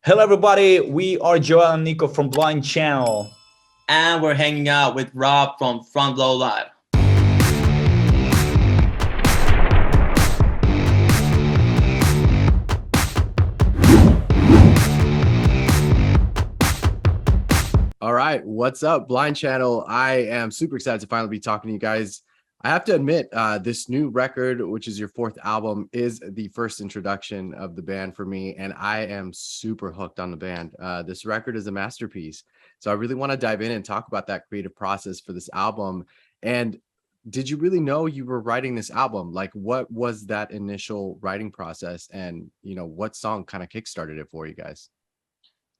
Hello, everybody. We are Joel and Niko from Blind Channel. And we're hanging out with Rob from Front Row Live. All right, what's up, Blind Channel? I am super excited to finally be talking to you guys. I have to admit, this new record, which is your fourth album, is the first introduction of the band for me, and I am super hooked on the band. This record is a masterpiece, so I really want to dive in and talk about that creative process for this album. And did you really know you were writing this album? Like, what was that initial writing process, and what song kind of kickstarted it for you guys?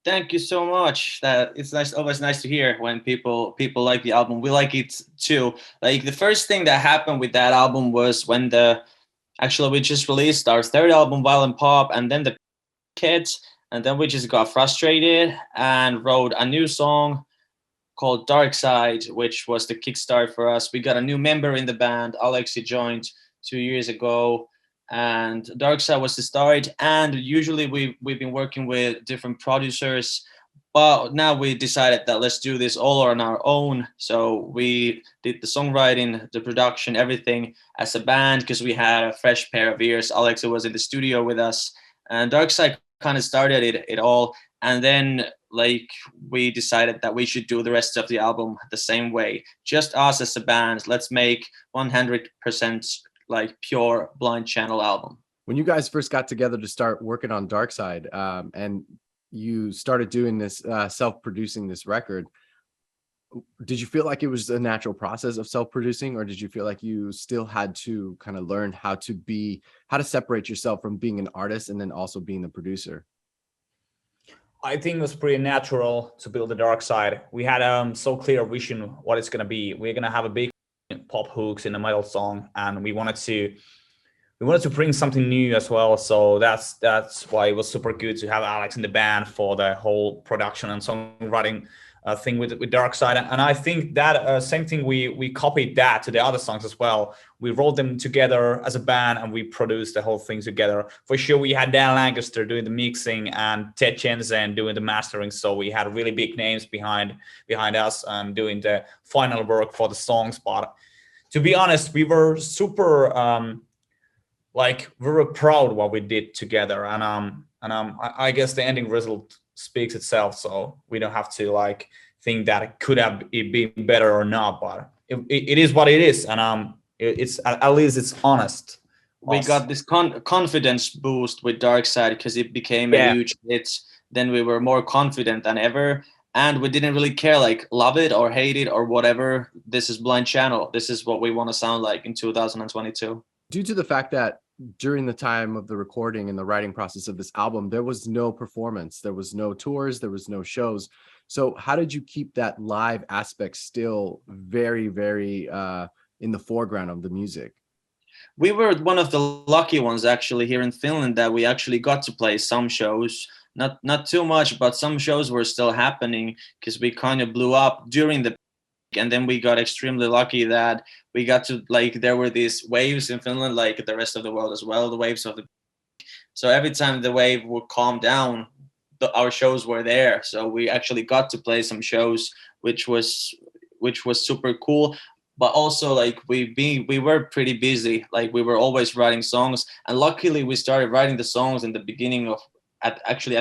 Thank you so much. That it's nice, always nice to hear when people like the album. We like it too. Like the first thing that happened with that album was when the actually we just released our third album, Violent Pop, and then the Kids, and then we just got frustrated and wrote a new song called Dark Side, which was the kickstart for us. We got a new member in the band. Alexi joined 2 years ago, and Dark Side was the start. And usually we've been working with different producers, but now we decided that let's do this all on our own. So we did the songwriting, the production, everything as a band because we had a fresh pair of ears. Alexa was in the studio with us, and Dark Side kind of started it all. And then like we decided that we should do the rest of the album the same way, just us as a band. Let's make 100% like pure Blind Channel album. When you guys first got together to start working on Dark Side, and you started doing this, self-producing this record, did you feel like it was a natural process of self-producing, or did you feel like you still had to kind of learn how to separate yourself from being an artist and then also being the producer? I think it was pretty natural to build the Dark Side. We had so clear vision what it's gonna be. We're gonna have a big pop hooks in the metal song, and we wanted to bring something new as well. So that's why it was super good to have Alex in the band for the whole production and songwriting thing with Dark Side. And I think that same thing, we copied that to the other songs as well. We wrote them together as a band and we produced the whole thing together. For sure, we had Dan Lancaster doing the mixing and Ted Jensen doing the mastering. So we had really big names behind us and doing the final work for the songs. But to be honest, we were super we were proud what we did together, and I guess the ending result speaks itself. So we don't have to like think that it could have been better or not, but it is what it is, and it's at least it's honest. We got this confidence boost with Dark Side because it became a huge hit. Then we were more confident than ever, and we didn't really care like love it or hate it or whatever. This is Blind Channel. This is what we want to sound like in 2022. Due to the fact that during the time of the recording and the writing process of this album, there was no performance, there was no tours, there was no shows. So how did you keep that live aspect still very, very in the foreground of the music? We were one of the lucky ones actually here in Finland that we actually got to play some shows. Not too much, but some shows were still happening because we kind of blew up during the, and then we got extremely lucky that we got to like there were these waves in Finland like the rest of the world as well, the waves of the, so every time the wave would calm down, our shows were there. So we actually got to play some shows, which was super cool. But also like we were pretty busy, like we were always writing songs, and luckily we started writing the songs in the beginning of at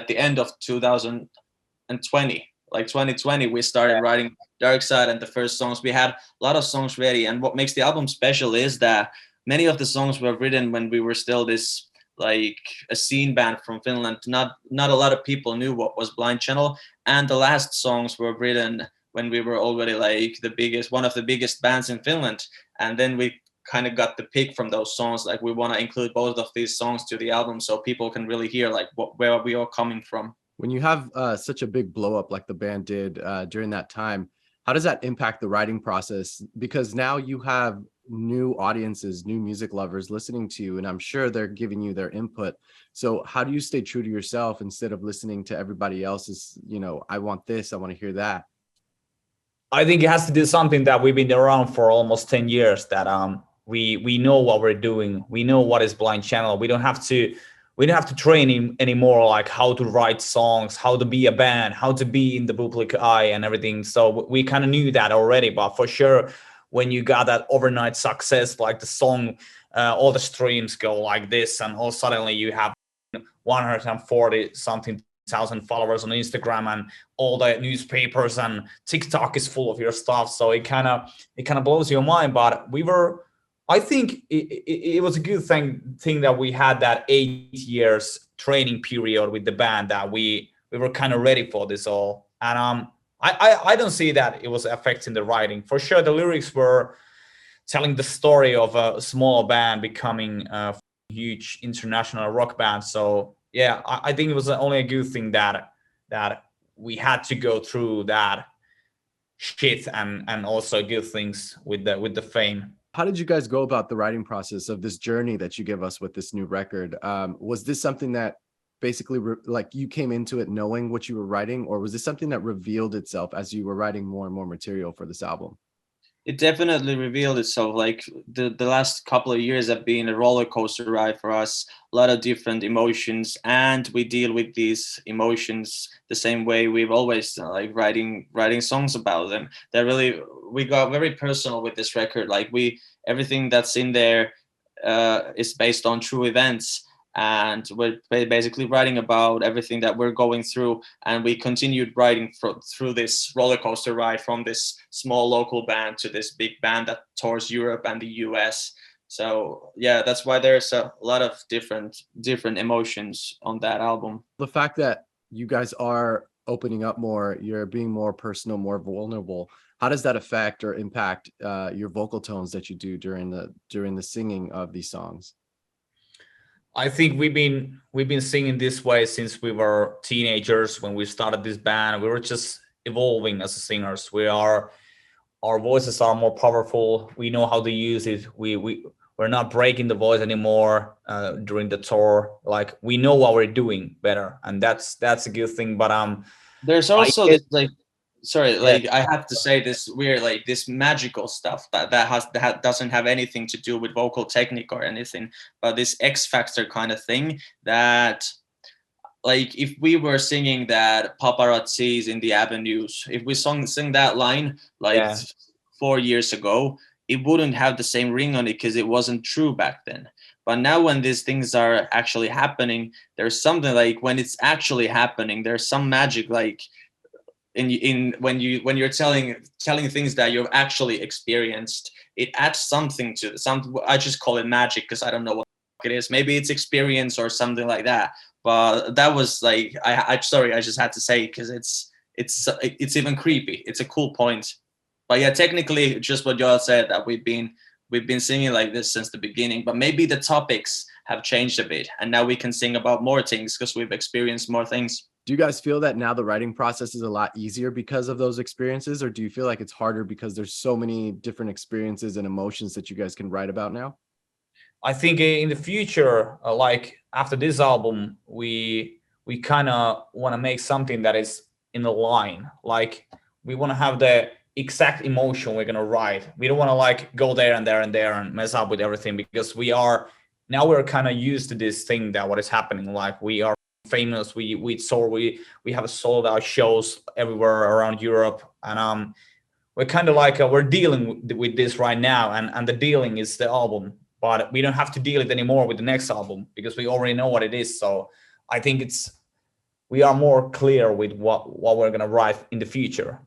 the end of 2020, like 2020 we started writing Dark Side, and the first songs we had a lot of songs ready. And what makes the album special is that many of the songs were written when we were still this like a scene band from Finland. Not a lot of people knew what was Blind Channel, and the last songs were written when we were already like one of the biggest bands in Finland. And then we kind of got the pick from those songs, like we want to include both of these songs to the album so people can really hear like where we are coming from. When you have such a big blow up like the band did during that time, how does that impact the writing process? Because now you have new audiences, new music lovers listening to you, and I'm sure they're giving you their input. So how do you stay true to yourself instead of listening to everybody else's, I want this, I want to hear that? I think it has to do something that we've been around for almost 10 years, that we know what we're doing. We know what is Blind Channel. We don't have to we didn't have to train anymore, like how to write songs, how to be a band, how to be in the public eye and everything. So we kind of knew that already, but for sure, when you got that overnight success, like the song, all the streams go like this, and all suddenly you have 140 something thousand followers on Instagram, and all the newspapers and TikTok is full of your stuff. So it kind of blows your mind. But I think it was a good thing that we had that 8 years training period with the band, that we were kind of ready for this all. And I don't see that it was affecting the writing. For sure, the lyrics were telling the story of a small band becoming a huge international rock band. So yeah, I think it was only a good thing that we had to go through that shit, and also good things with the fame. How did you guys go about the writing process of this journey that you give us with this new record? Was this something that basically like you came into it knowing what you were writing, or was this something that revealed itself as you were writing more and more material for this album? It definitely revealed itself. Like the last couple of years have been a roller coaster ride for us, a lot of different emotions, and we deal with these emotions the same way we've always like writing songs about them. That really, we got very personal with this record. Like everything that's in there is based on true events, and we're basically writing about everything that we're going through. And we continued writing through this roller coaster ride, from this small local band to this big band that tours Europe and the US. So yeah, that's why there's a lot of different emotions on that album. The fact that you guys are opening up more, you're being more personal, more vulnerable, how does that affect or impact your vocal tones that you do during the singing of these songs? I think we've been singing this way since we were teenagers. When we started this band, we were just evolving as singers. Our voices are more powerful. We know how to use it. We're not breaking the voice anymore during the tour. Like, we know what we're doing better, and that's a good thing. But there's also this like, sorry, yeah, like I have to say this weird, like this magical stuff that doesn't have anything to do with vocal technique or anything, but this X Factor kind of thing that, like, if we were singing that paparazzis in the avenues, if we sing that line like yeah. 4 years ago, it wouldn't have the same ring on it because it wasn't true back then. But now when these things are actually happening, there's something, like when it's actually happening, there's some magic, like in when you're telling things that you've actually experienced. It adds something to some. I just call it magic because I don't know what it is. Maybe it's experience or something like that. But that was like, I sorry, I just had to say, because it's even creepy. It's a cool point. But yeah, technically, just what y'all said, that we've been singing like this since the beginning. But maybe the topics have changed a bit, and now we can sing about more things because we've experienced more things. Do you guys feel that now the writing process is a lot easier because of those experiences, or do you feel like it's harder because there's so many different experiences and emotions that you guys can write about now? I think in the future, like after this album, we kind of want to make something that is in the line. Like, we want to have the exact emotion we're gonna write. We don't want to like go there and there and there and mess up with everything, because we're kind of used to this thing that what is happening. Like, we are famous, we tour, we have sold out shows everywhere around Europe, and we're kind of like we're dealing with this right now, and the dealing is the album. But we don't have to deal it anymore with the next album, because we already know what it is. So I think we are more clear with what we're gonna write in the future.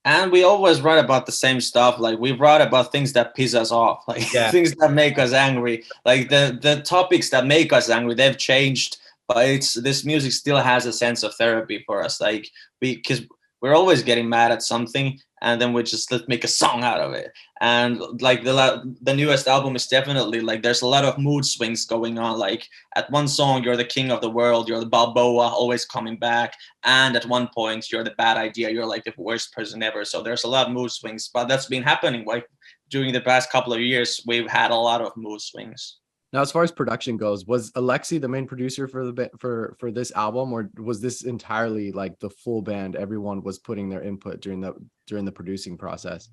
And we always write about the same stuff. Like, we write about things that piss us off, like Yeah. things that make us angry. Like the topics that make us angry, they've changed, but this music still has a sense of therapy for us. Like, because we're always getting mad at something, and then let's make a song out of it. And like the newest album is definitely like, there's a lot of mood swings going on. Like, at one song you're the king of the world, you're the Balboa, always coming back, and at one point you're the bad idea, you're like the worst person ever. So there's a lot of mood swings, but that's been happening like during the past couple of years. We've had a lot of mood swings. Now, as far as production goes, was Alexi the main producer for this album, or was this entirely like the full band? Everyone was putting their input during the producing process.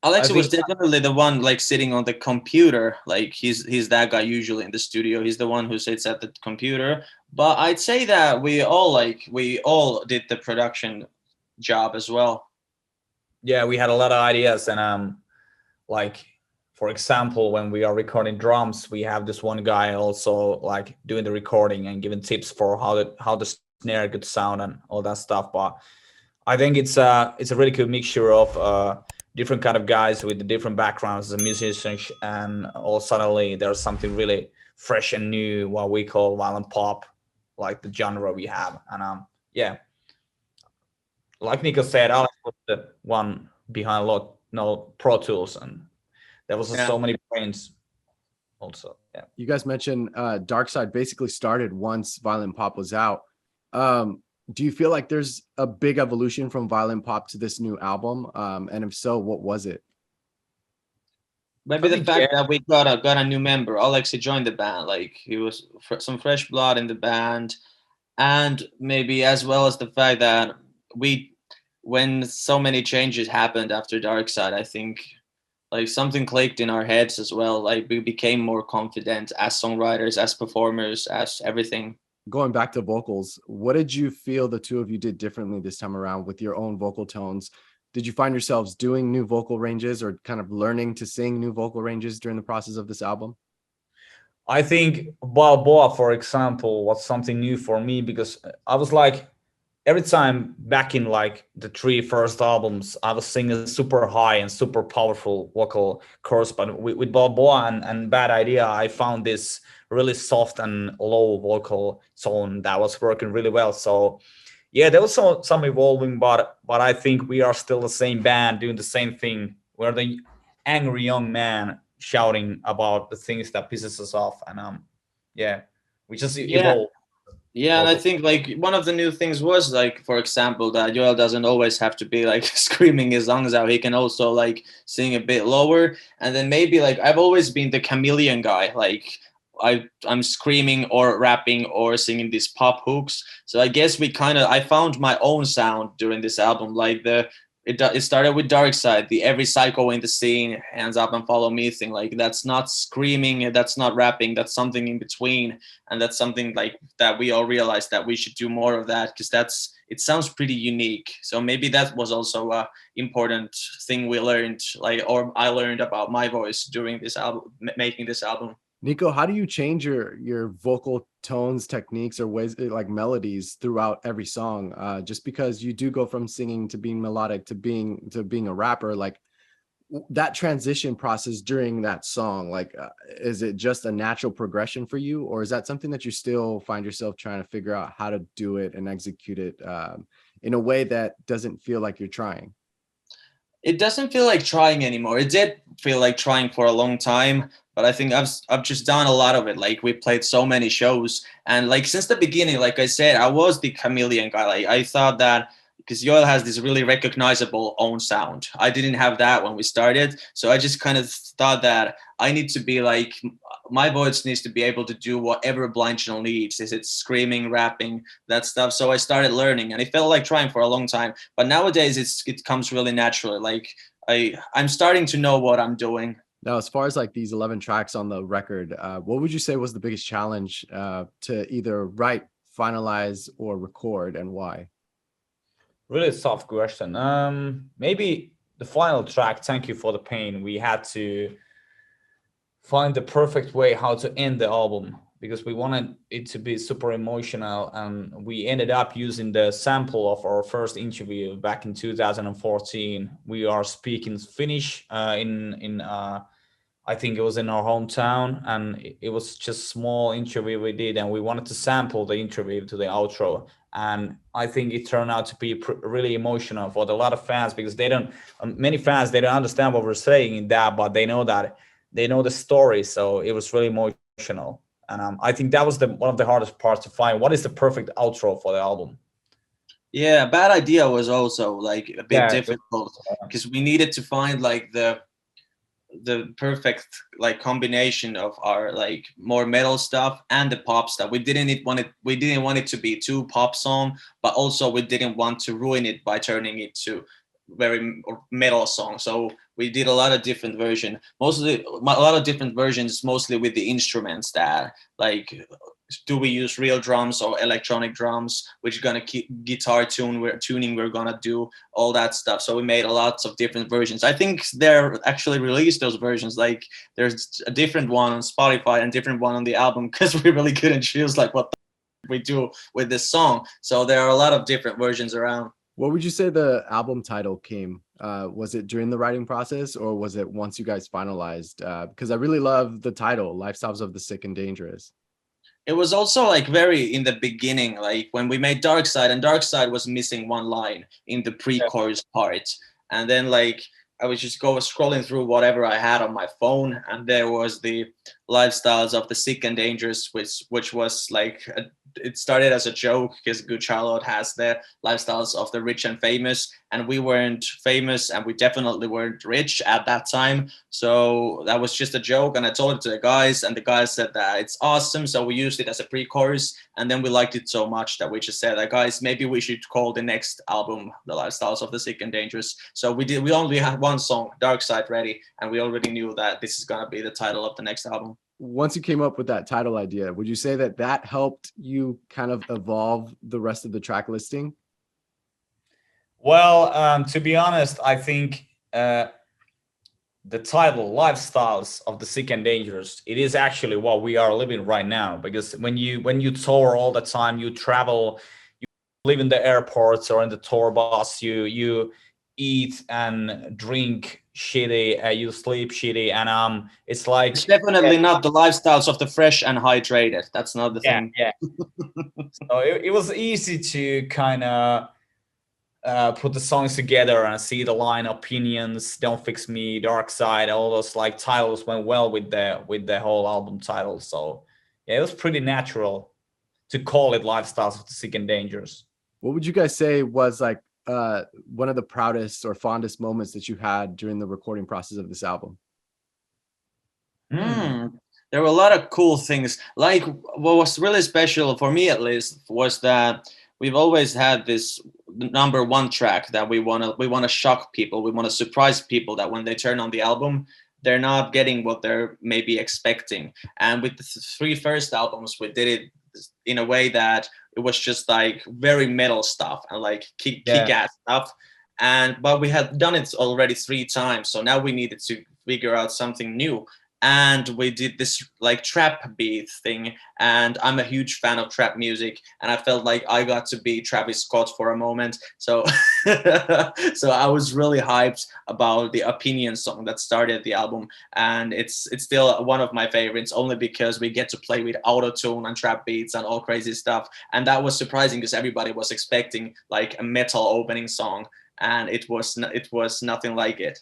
I Alexi was think definitely the one like sitting on the computer. Like he's that guy usually in the studio. He's the one who sits at the computer. But I'd say that we all did the production job as well. yeah, we had a lot of ideas, and like for example, when we are recording drums, we have this one guy also like doing the recording and giving tips for how the snare could sound and all that stuff. But I think it's a really good mixture of different kind of guys with the different backgrounds as a musician, and all suddenly there's something really fresh and new, what we call violent pop, like the genre we have. And yeah, like Nico said, Alex was the one behind a lot, no Pro Tools, and there was just Yeah. so many brains also. Yeah. You guys mentioned Dark Side basically started once Violent Pop was out. Do you feel like there's a big evolution from Violent Pop to this new album? And if so, what was it? Maybe I the think fact yeah, that we got a new member. Alexi joined the band. Like he was some fresh blood in the band, and maybe as well as the fact that we, when so many changes happened after Dark Side, I think like something clicked in our heads as well. Like we became more confident as songwriters, as performers, as everything. Going back to vocals, what did you feel the two of you did differently this time around with your own vocal tones? Did you find yourselves doing new vocal ranges or kind of learning to sing new vocal ranges during the process of this album? I think Balboa, for example, was something new for me because I was like, every time back in like the three first albums, I was singing super high and super powerful vocal chords. But with Balboa and Bad Idea, I found this really soft and low vocal tone that was working really well. So yeah, there was some evolving, but I think we are still the same band doing the same thing. We're the angry young man shouting about the things that pisses us off, and yeah, we just Yeah, evolve yeah, and I vocal. think like one of the new things was like, for example, that Joel doesn't always have to be like screaming his lungs out. He can also like sing a bit lower, and then maybe like I've always been the chameleon guy. Like I'm screaming or rapping or singing these pop hooks. So I guess I found my own sound during this album. Like it started with Dark Side, the every psycho in the scene, hands up and follow me thing. Like that's not screaming, that's not rapping, that's something in between, and that's something like that we all realized that we should do more of that because it sounds pretty unique. So maybe that was also a important thing we learned, like or I learned about my voice during this album, making this album. Nico, how do you change your vocal tones, techniques, or ways like melodies throughout every song? Just because you do go from singing to being melodic to being a rapper, like that transition process during that song, like is it just a natural progression for you, or is that something that you still find yourself trying to figure out how to do it and execute it in a way that doesn't feel like you're trying? It doesn't feel like trying anymore. It did feel like trying for a long time, but I think I've just done a lot of it. Like we played so many shows, and like since the beginning, like I said, I was the chameleon guy. Like I thought that because Yoel has this really recognizable own sound. I didn't have that when we started, so I just kind of thought that I need to be like my voice needs to be able to do whatever Blind Channel needs. Is it screaming, rapping, that stuff? So I started learning, and it felt like trying for a long time. But nowadays, it comes really naturally. Like I'm starting to know what I'm doing. Now, as far as like these 11 tracks on the record, what would you say was the biggest challenge to either write, finalize, or record, and why? Really soft question. Maybe the final track, "Thank You for the Pain." We had to find the perfect way how to end the album because we wanted it to be super emotional, and we ended up using the sample of our first interview back in 2014. We are speaking Finnish in I think it was in our hometown, and it was just small interview we did, and we wanted to sample the interview to the outro. And I think it turned out to be really emotional for a lot of fans because they don't, many fans, they don't understand what we're saying in that, but they know the story. So it was really emotional. And I think that was one of the hardest parts to find. What is the perfect outro for the album? Yeah, Bad Idea was also like a bit Yeah, difficult because we needed to find like the perfect like combination of our like more metal stuff and the pop stuff. We didn't want it to be too pop song, but also we didn't want to ruin it by turning it to very metal song. So we did a lot of different version, mostly a lot of different versions, mostly with the instruments that like. Do we use real drums or electronic drums? Which gonna keep guitar tuning we're gonna do, all that stuff. So we made a lots of different versions. I think they're actually released those versions. Like there's a different one on Spotify and different one on the album because we really couldn't choose like what we do with this song. So there are a lot of different versions around. What would you say the album title came? Was it during the writing process or was it once you guys finalized? Because I really love the title, Lifestyles of the Sick and Dangerous. It was also like very in the beginning, like when we made Dark Side, and Dark Side was missing one line in the pre-chorus part. And then like I was just scrolling through whatever I had on my phone, and there was the Lifestyles of the Sick and Dangerous, which was like it started as a joke because Good Charlotte has the lifestyles of the rich and famous, and we weren't famous and we definitely weren't rich at that time. So that was just a joke, and I told it to the guys, and the guys said that it's awesome. So we used it as a pre-chorus, and then we liked it so much that we just said, like, guys, maybe we should call the next album The Lifestyles of the Sick and Dangerous. So we only had one song, Dark Side, ready, and we already knew that this is gonna be the title of the next album. Once you came up with that title idea, would you say that that helped you kind of evolve the rest of the track listing? Well, to be honest, I think the title "Lifestyles of the Sick and Dangerous" it is actually what we are living right now. Because when you tour all the time, you travel, you live in the airports or in the tour bus, you eat and drink shitty, you sleep shitty, and it's like It's definitely not the lifestyles of the fresh and hydrated. That's not the yeah, thing. yeah. So it was easy to kind of put the songs together and see the line Opinions, Don't Fix Me, Dark Side, all those like titles went well with the whole album title. So yeah, it was pretty natural to call it Lifestyles of the Sick and Dangerous. What would you guys say was like one of the proudest or fondest moments that you had during the recording process of this album? There were a lot of cool things. Like what was really special for me, at least, was that we've always had this number one track that we want to shock people. We want to surprise people that when they turn on the album, they're not getting what they're maybe expecting. And with the three first albums, we did it in a way that it was just like very metal stuff and like kick-ass stuff. But we had done it already 3 times, so now we needed to figure out something new. And we did this like trap beat thing, and I'm a huge fan of trap music, and I felt like I got to be Travis Scott for a moment. So so I was really hyped about the Opinion song that started the album, and it's still one of my favorites, only because we get to play with auto-tune and trap beats and all crazy stuff. And that was surprising because everybody was expecting like a metal opening song, and it was nothing like it.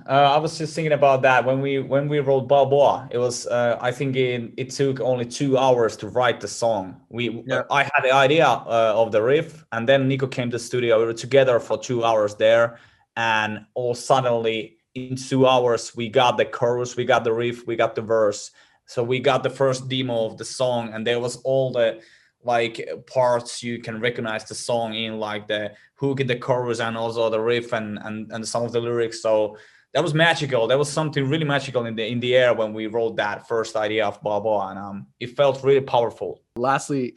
I was just thinking about that when we wrote Balboa. It was I think it took only 2 hours to write the song. I had the idea of the riff, and then Niko came to the studio. We were together for 2 hours there, and all suddenly in 2 hours we got the chorus, we got the riff, we got the verse. So we got the first demo of the song, and there was all the like parts you can recognize the song in, like the hook in the chorus and also the riff and some of the lyrics. So that was magical. There was something really magical in the air when we wrote that first idea of Balboa, and it felt really powerful. Lastly,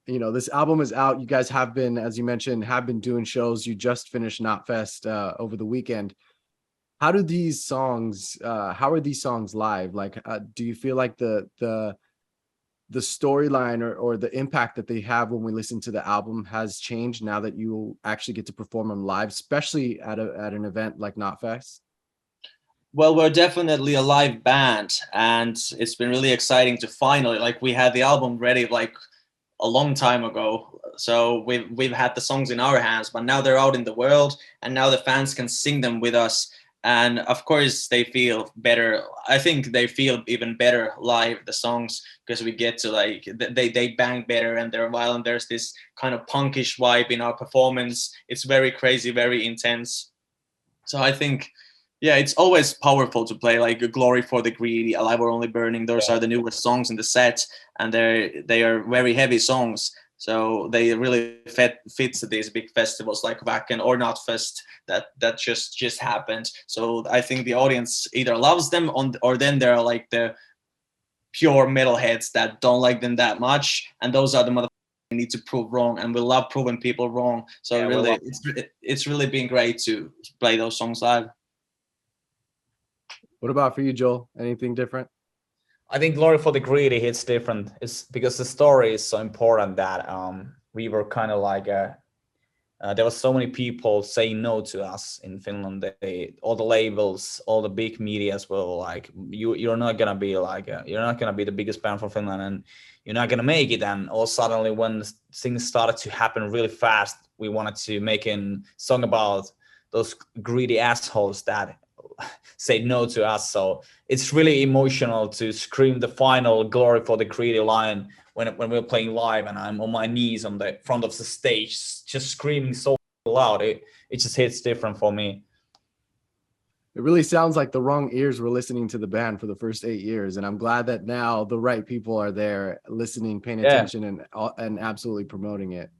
this album is out. You guys have been, as you mentioned, have been doing shows. You just finished Knotfest over the weekend. How are these songs live? Like, do you feel like the storyline or the impact that they have when we listen to the album has changed now that you actually get to perform them live, especially at an event like Knotfest? Well, we're definitely a live band, and it's been really exciting to finally, like, we had the album ready like a long time ago. So we've had the songs in our hands, but now they're out in the world, and now the fans can sing them with us. And of course they feel better. I think they feel even better live, the songs, because we get to like they bang better, and they're violent. There's this kind of punkish vibe in our performance. It's very crazy, very intense. So I think, yeah, it's always powerful to play like Glory for the Greedy, Alive or Only Burning. Those are the newest songs in the set, and they are very heavy songs. So they really fit to these big festivals like Wacken or Not Fest that just happened. So I think the audience either loves them or then they're like the pure metalheads that don't like them that much, and those are the motherfuckers we need to prove wrong, and we love proving people wrong. So Yeah, really, it's really been great to play those songs live. What about for you, Joel? Anything different? I think Glory for the Greedy hits different. It's because the story is so important that we were kind of like there were so many people saying no to us in Finland. All the labels, all the big medias were like, you're not gonna be like you're not gonna be the biggest band from Finland, and you're not gonna make it. And all suddenly, when things started to happen really fast, we wanted to make a song about those greedy assholes that say no to us. So it's really emotional to scream the final Glory for the Greedy line when we're playing live, and I'm on my knees on the front of the stage just screaming so loud. It just hits different for me. It really sounds like the wrong ears were listening to the band for the first 8 years, and I'm glad that now the right people are there listening, paying attention, and absolutely promoting it.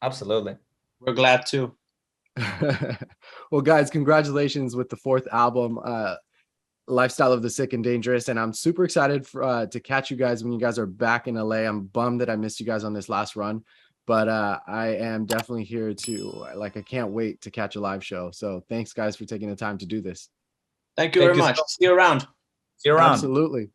Absolutely. We're glad too. Well, guys, congratulations with the 4th album, Lifestyle of the Sick and Dangerous, and I'm super excited for, to catch you guys when you guys are back in LA. I'm bummed that I missed you guys on this last run, but I am definitely here to, like, I can't wait to catch a live show. So thanks, guys, for taking the time to do this. Thank you very much. See you around. See you around. Absolutely.